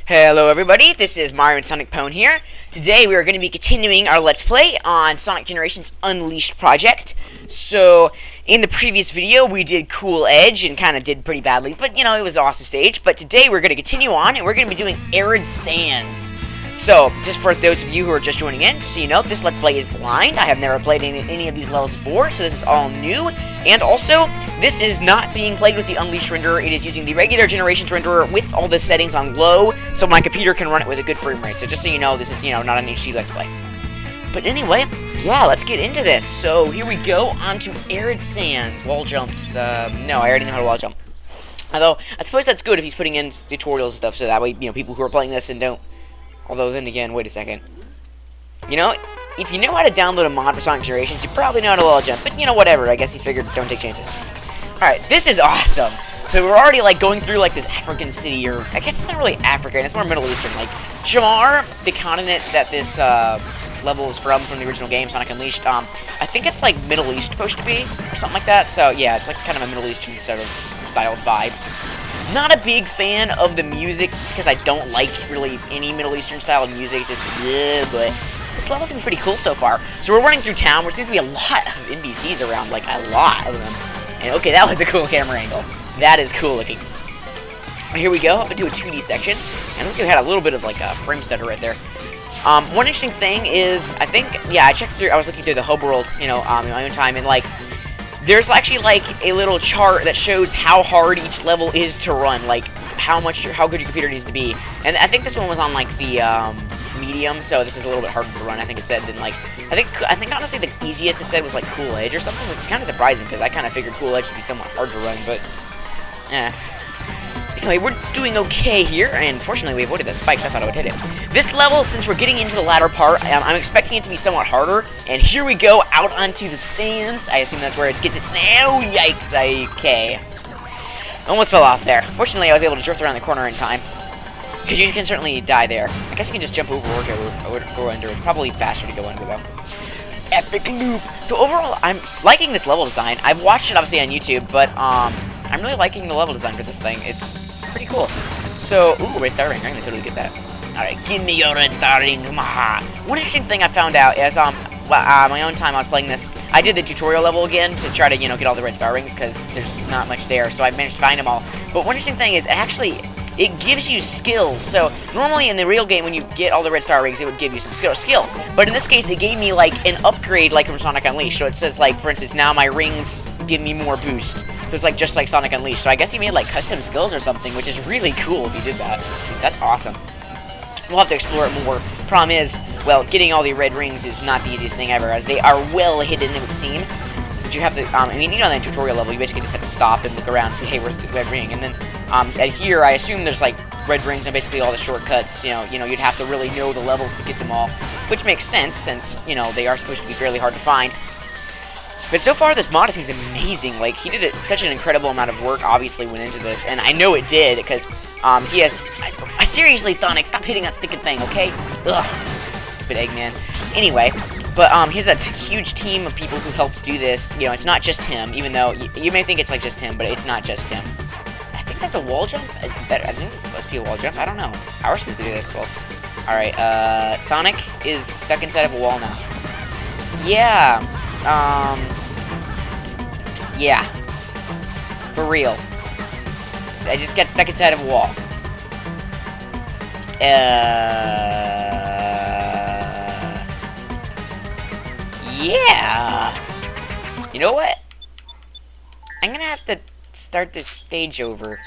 Hello everybody, this is MarioandSonicPWN here. Today we are going to be continuing our Let's Play on Sonic Generations Unleashed project. So, in the previous video we did Cool Edge and kind of did pretty badly, but you know, it was an awesome stage. But today we're going to continue on and we're going to be doing Arid Sands. So, just for those of you who are just joining in, just so you know, this Let's Play is blind. I have never played any of these levels before, so this is all new. And also, this is not being played with the Unleashed renderer. It is using the regular Generations renderer with all the settings on low, so my computer can run it with a good frame rate. So just so you know, this is, not an HD Let's Play. But anyway, yeah, let's get into this. So, here we go, onto Arid Sands. Wall jumps. No, I already know how to wall jump. Although, I suppose that's good if he's putting in tutorials and stuff, so that way, people who are playing this and don't... Although, then again, wait a second. If you know how to download a mod for Sonic Generations, you probably know how to wall jump. But, whatever. I guess he's figured don't take chances. Alright, this is awesome. So we're already, going through, this African city, or... I guess it's not really African, it's more Middle Eastern. Jamar, the continent that this, level is from the original game, Sonic Unleashed, I think it's, Middle East supposed to be, or something like that. So, yeah, it's, kind of a Middle Eastern sort of styled vibe. Not a big fan of the music, just because I don't like really any Middle Eastern style of music, just but this level seems pretty cool so far. So we're running through town, where there seems to be a lot of NPCs around, a lot of them. And okay, that was a cool camera angle. That is cool looking. And here we go, up into a 2D section, and we had a little bit of a frame stutter right there. One interesting thing is, I was looking through the hub world, in my own time, and there's actually a little chart that shows how hard each level is to run, how good your computer needs to be. And I think this one was on the medium, so this is a little bit harder to run. I think it said than I think honestly the easiest it said was Cool Edge or something, which is kind of surprising because I kind of figured Cool Edge would be somewhat hard to run, but anyway, we're doing okay here, and fortunately we avoided that spike, so I thought I would hit it. This level, since we're getting into the latter part, I'm expecting it to be somewhat harder, and here we go, out onto the sands. I assume that's where it gets its... Oh, yikes, okay. Almost fell off there. Fortunately, I was able to drift around the corner in time, because you can certainly die there. I guess you can just jump over or go under. It's probably faster to go under, though. Epic loop! So overall, I'm liking this level design. I've watched it, obviously, on YouTube, but, I'm really liking the level design for this thing. It's pretty cool. So, ooh, red star ring. I'm gonna totally get that. Alright, give me your red star ring. One interesting thing I found out is, my own time I was playing this, I did the tutorial level again to try to, get all the red star rings, because there's not much there, so I managed to find them all. But one interesting thing is, it gives you skills. So, normally in the real game, when you get all the red star rings, it would give you some skill. But in this case, it gave me, an upgrade, from Sonic Unleashed. So it says, for instance, now my rings give me more boost. So it's, just like Sonic Unleashed. So I guess he made, custom skills or something, which is really cool if he did that. That's awesome. We'll have to explore it more. Problem is, well, getting all the red rings is not the easiest thing ever, as they are well hidden, it would seem. Since you have to, in the tutorial level, you basically just have to stop and look around and say, hey, where's the red ring? And then, at here, I assume there's, red rings and basically all the shortcuts, you'd have to really know the levels to get them all. Which makes sense, since, they are supposed to be fairly hard to find. But so far, this mod seems amazing. He did such an incredible amount of work, obviously, went into this. And I know it did, because, he has... seriously, Sonic, stop hitting that sticking thing, okay? Ugh. Stupid Eggman. Anyway, but, he has a huge team of people who helped do this. It's not just him, even though you may think it's, just him, but it's not just him. I think that's a wall jump? I think it's supposed to be a wall jump. I don't know. How are we supposed to do this? Well, alright, Sonic is stuck inside of a wall now. Yeah. Yeah. For real. I just got stuck inside of a wall. Yeah. You know what? I'm gonna have to start this stage over.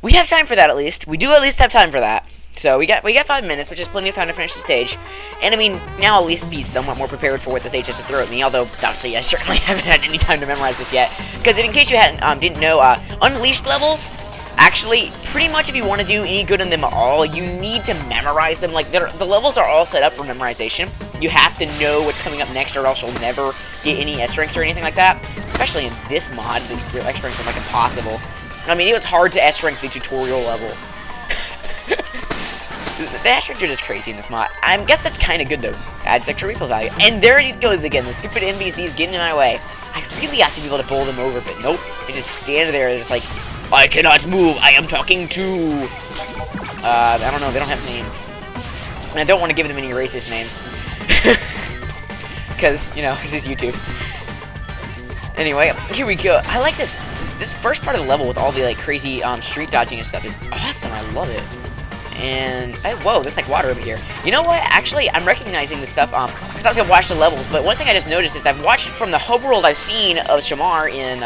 We have time for that, at least. We do at least have time for that. So we got 5 minutes, which is plenty of time to finish the stage. And now at least be somewhat more prepared for what the stage has to throw at me. Although, obviously, I certainly haven't had any time to memorize this yet. Because in case you didn't know, Unleashed levels, actually, pretty much if you want to do any good in them at all, you need to memorize them. The levels are all set up for memorization. You have to know what's coming up next, or else you'll never get any S ranks or anything like that. Especially in this mod, the S ranks are impossible. It was hard to S rank the tutorial level. The S ranks are just crazy in this mod. I guess that's kind of good, though. Adds extra replay value. And there it goes again. The stupid NPCs getting in my way. I really have to be able to bowl them over, but nope. They just stand there, just I cannot move. I am talking to... I don't know. They don't have names. And I don't want to give them any racist names. Because, you know, this is YouTube. Anyway, here we go. I like this first part of the level with all the, like, crazy street dodging and stuff is awesome. I love it. And, whoa, there's, like, water over here. You know what? Actually, I'm recognizing this stuff, because I was going to watch the levels, but one thing I just noticed is I've watched from the hub world I've seen of Shamar in,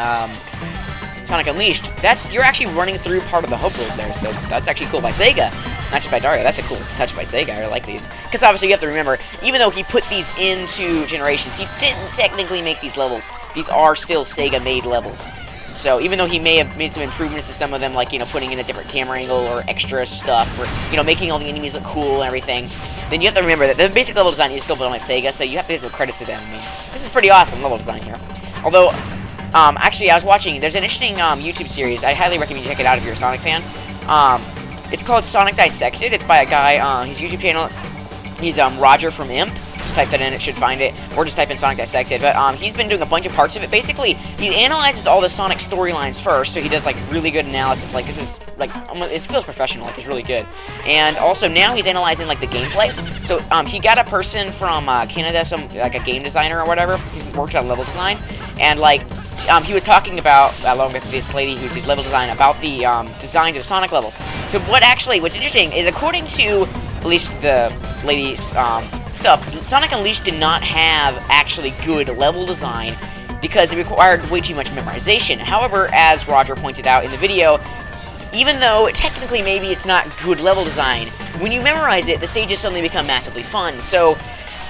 Sonic Unleashed, you're actually running through part of the hub world there, so that's actually cool by Sega. Not just by Dario, that's a cool touch by Sega, I like these. Because obviously you have to remember, even though he put these into Generations, he didn't technically make these levels. These are still Sega-made levels. So even though he may have made some improvements to some of them, like, you know, putting in a different camera angle or extra stuff, or, you know, making all the enemies look cool and everything, then you have to remember that the basic level design is still built on Sega, so you have to give credit to them. I mean, this is pretty awesome level design here. Although, actually, I was watching, there's an interesting YouTube series. I highly recommend you check it out if you're a Sonic fan. It's called Sonic Dissected. It's by a guy, his YouTube channel, he's Roger from Imp. Just type that in, it should find it. Or just type in Sonic Dissected. But he's been doing a bunch of parts of it. Basically, he analyzes all the Sonic storylines first, so he does, like, really good analysis. Like, this is, like, it feels professional. Like, it's really good. And also, now he's analyzing, like, the gameplay. So, he got a person from Canada, like, a game designer or whatever. He's worked on level design. And, like, he was talking about, along with this lady who did level design, about the designs of Sonic levels. So what's interesting is, according to at least the lady's stuff, Sonic Unleashed did not have actually good level design because it required way too much memorization. However, as Roger pointed out in the video, even though technically maybe it's not good level design, when you memorize it, the stages suddenly become massively fun. So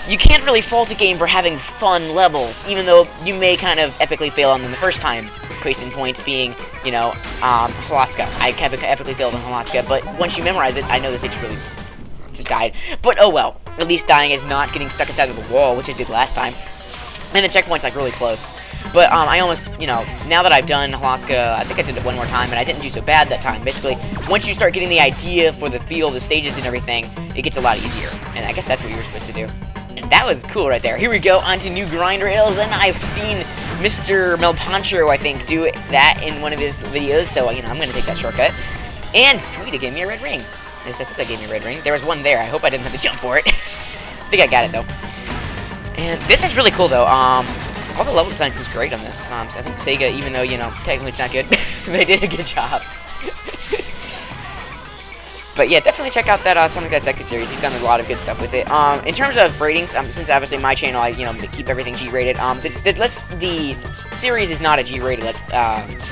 you can't really fault a game for having fun levels, even though you may kind of epically fail on them the first time. Case in point being, you know, Halaska. I epically failed on Halaska, but once you memorize it, I know this stage really just died. But oh well, at least dying is not getting stuck inside of the wall, which I did last time. And the checkpoint's like really close. But I almost, you know, now that I've done Halaska, I think I did it one more time, and I didn't do so bad that time. Basically, once you start getting the idea for the feel, the stages and everything, it gets a lot easier. And I guess that's what you were supposed to do. And that was cool right there. Here we go, onto new grind rails, and I've seen Mr. Melpancho, I think, do that in one of his videos, so, you know, I'm gonna take that shortcut. And, sweet, it gave me a red ring. At least I think that gave me a red ring. There was one there. I hope I didn't have to jump for it. I think I got it, though. And this is really cool, though. All the level design seems great on this. So I think Sega, even though, you know, technically it's not good, they did a good job. But yeah, definitely check out that Sonic Dissected series. He's done a lot of good stuff with it. In terms of ratings, since obviously my channel, I, you know, keep everything G-rated. The series is not a G-rated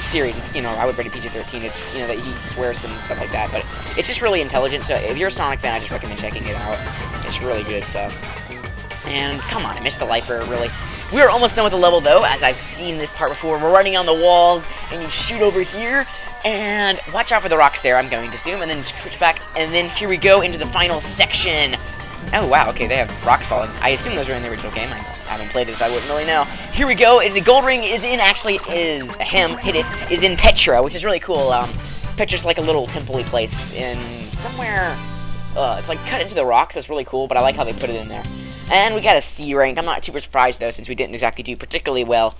series. It's, you know, I would rate it PG-13. It's, you know, that he swears and stuff like that. But it's just really intelligent. So if you're a Sonic fan, I just recommend checking it out. It's really good stuff. And come on, I missed the lifer, really. We're almost done with the level, though, as I've seen this part before. We're running on the walls, and you shoot over here. And watch out for the rocks there, I'm going to assume, and then switch back, and then here we go into the final section. Oh, wow, okay, they have rocks falling. I assume those are in the original game. I haven't played it, so I wouldn't really know. Here we go, and the gold ring is in, is in Petra, which is really cool. Petra's like a little temple-y place in somewhere, it's like cut into the rock, so it's really cool, but I like how they put it in there. And we got a C rank. I'm not super surprised, though, since we didn't exactly do particularly well.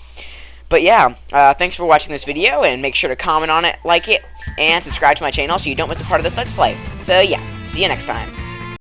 But yeah, thanks for watching this video, and make sure to comment on it, like it, and subscribe to my channel so you don't miss a part of this Let's Play. So yeah, see you next time.